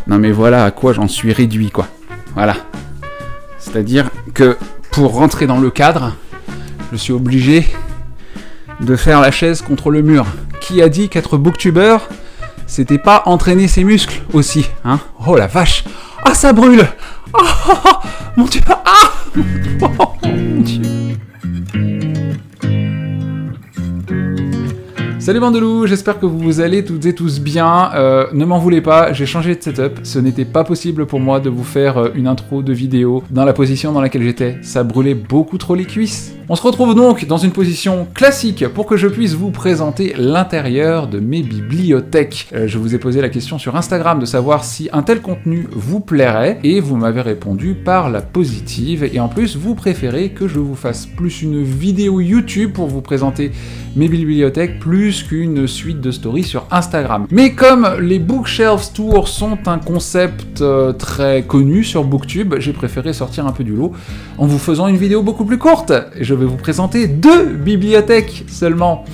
Non mais voilà à quoi j'en suis réduit, quoi. Voilà. C'est-à-dire que pour rentrer dans le cadre, je suis obligé de faire la chaise contre le mur. Qui a dit qu'être booktubeur, c'était pas entraîner ses muscles aussi, hein? Oh la vache! Ah, ça brûle! Oh, mon Dieu! Ah! Oh, mon Dieu! Salut bande de loups, j'espère que vous allez toutes et tous bien. Ne m'en voulez pas, j'ai changé de setup. Ce n'était pas possible pour moi de vous faire une intro de vidéo dans la position dans laquelle j'étais. Ça brûlait beaucoup trop les cuisses. On se retrouve donc dans une position classique pour que je puisse vous présenter l'intérieur de mes bibliothèques. Je vous ai posé la question sur Instagram de savoir si un tel contenu vous plairait et vous m'avez répondu par la positive. Et en plus, vous préférez que je vous fasse plus une vidéo YouTube pour vous présenter mes bibliothèques plus qu'une suite de stories sur Instagram. Mais comme les Bookshelves Tours sont un concept très connu sur Booktube, j'ai préféré sortir un peu du lot en vous faisant une vidéo beaucoup plus courte. Je vais vous présenter 2 bibliothèques seulement.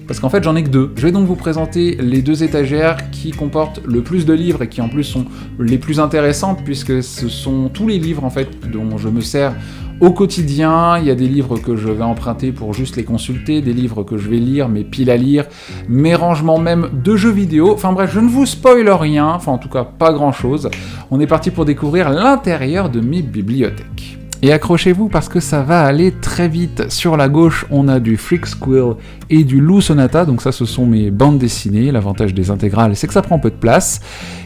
Parce qu'en fait, j'en ai que 2. Je vais donc vous présenter les 2 étagères qui comportent le plus de livres et qui en plus sont les plus intéressantes puisque ce sont tous les livres en fait dont je me sers au quotidien. Il y a des livres que je vais emprunter pour juste les consulter, des livres que je vais lire, mes piles à lire, mes rangements même de jeux vidéo. Enfin bref, je ne vous spoil rien, enfin en tout cas pas grand chose. On est parti pour découvrir l'intérieur de mes bibliothèques. Et accrochez-vous parce que ça va aller très vite. Sur la gauche, on a du Freak Squill et du Lou Sonata, donc ça ce sont mes bandes dessinées. L'avantage des intégrales, c'est que ça prend peu de place.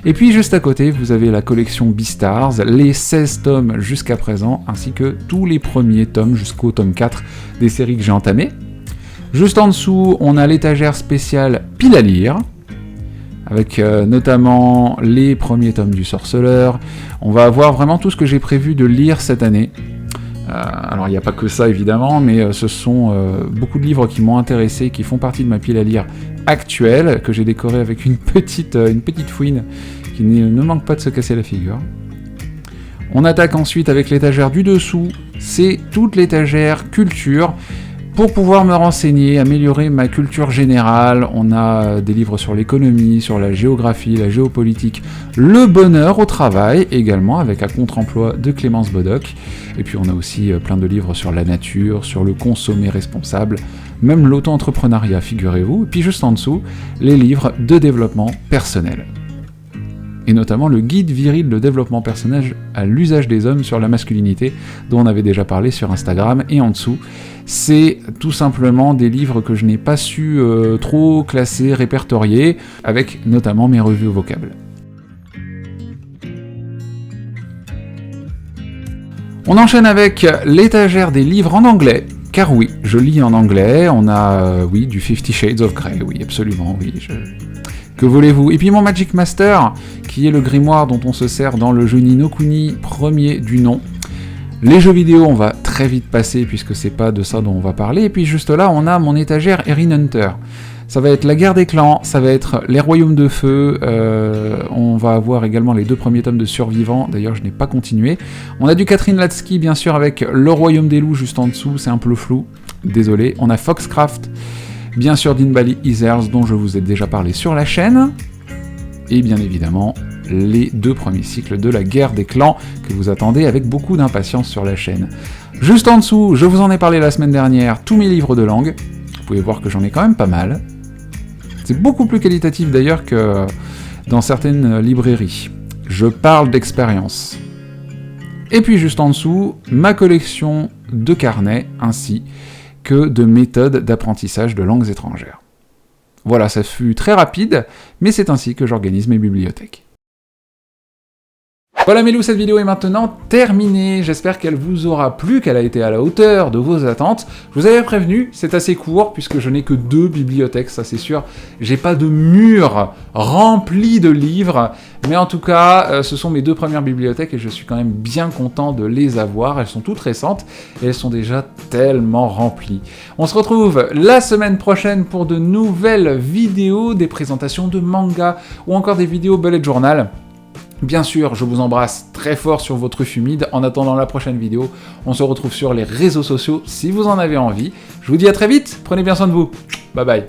Et puis juste à côté, vous avez la collection Beastars, les 16 tomes jusqu'à présent, ainsi que tous les premiers tomes jusqu'au tome 4 des séries que j'ai entamées. Juste en dessous, on a l'étagère spéciale Pile à lire, avec notamment les premiers tomes du Sorceleur. On va avoir vraiment tout ce que j'ai prévu de lire cette année. Alors il n'y a pas que ça évidemment, mais ce sont beaucoup de livres qui m'ont intéressé, qui font partie de ma pile à lire actuelle, que j'ai décorée avec une petite fouine qui ne manque pas de se casser la figure. On attaque ensuite avec l'étagère du dessous, c'est toute l'étagère culture. Pour pouvoir me renseigner, améliorer ma culture générale, on a des livres sur l'économie, sur la géographie, la géopolitique, le bonheur au travail, également avec un contre-emploi de Clémence Bodoc. Et puis on a aussi plein de livres sur la nature, sur le consommer responsable, même l'auto-entrepreneuriat, figurez-vous. Et puis juste en dessous, les livres de développement personnel. Et notamment le guide viril de développement personnel à l'usage des hommes sur la masculinité, dont on avait déjà parlé sur Instagram. Et en dessous, c'est tout simplement des livres que je n'ai pas su trop classer, répertorier, avec notamment mes revues au vocable. On enchaîne avec l'étagère des livres en anglais, car oui, je lis en anglais, on a, du 50 Shades of Grey, oui, absolument, oui, Que voulez-vous? Et puis mon Magic Master, qui est le grimoire dont on se sert dans le jeu Ni no Kuni, premier du nom. Les jeux vidéo, on va très vite passer, puisque c'est pas de ça dont on va parler. Et puis juste là, on a mon étagère Erin Hunter. Ça va être la guerre des clans, ça va être les royaumes de feu, on va avoir également les 2 premiers tomes de Survivants, d'ailleurs je n'ai pas continué. On a du Catherine Latsky, bien sûr, avec le royaume des loups juste en dessous, c'est un peu flou, désolé. On a Foxcraft, bien sûr d'Inbali Ithers, dont je vous ai déjà parlé sur la chaîne, et bien évidemment les 2 premiers cycles de la guerre des clans que vous attendez avec beaucoup d'impatience sur la chaîne. Juste en dessous, je vous en ai parlé la semaine dernière, tous mes livres de langue, vous pouvez voir que j'en ai quand même pas mal. C'est beaucoup plus qualitatif d'ailleurs que dans certaines librairies. Je parle d'expérience. Et puis juste en dessous, ma collection de carnets ainsi que de méthodes d'apprentissage de langues étrangères. Voilà, ça fut très rapide, mais c'est ainsi que j'organise mes bibliothèques. Voilà mes loups, cette vidéo est maintenant terminée, j'espère qu'elle vous aura plu, qu'elle a été à la hauteur de vos attentes. Je vous avais prévenu, c'est assez court, puisque je n'ai que 2 bibliothèques, ça c'est sûr. J'ai pas de mur rempli de livres, mais en tout cas, ce sont mes 2 premières bibliothèques, et je suis quand même bien content de les avoir. Elles sont toutes récentes, et elles sont déjà tellement remplies. On se retrouve la semaine prochaine pour de nouvelles vidéos, des présentations de mangas, ou encore des vidéos bullet journal. Bien sûr, je vous embrasse très fort sur vos truffes humides. En attendant la prochaine vidéo, on se retrouve sur les réseaux sociaux si vous en avez envie. Je vous dis à très vite, prenez bien soin de vous. Bye bye.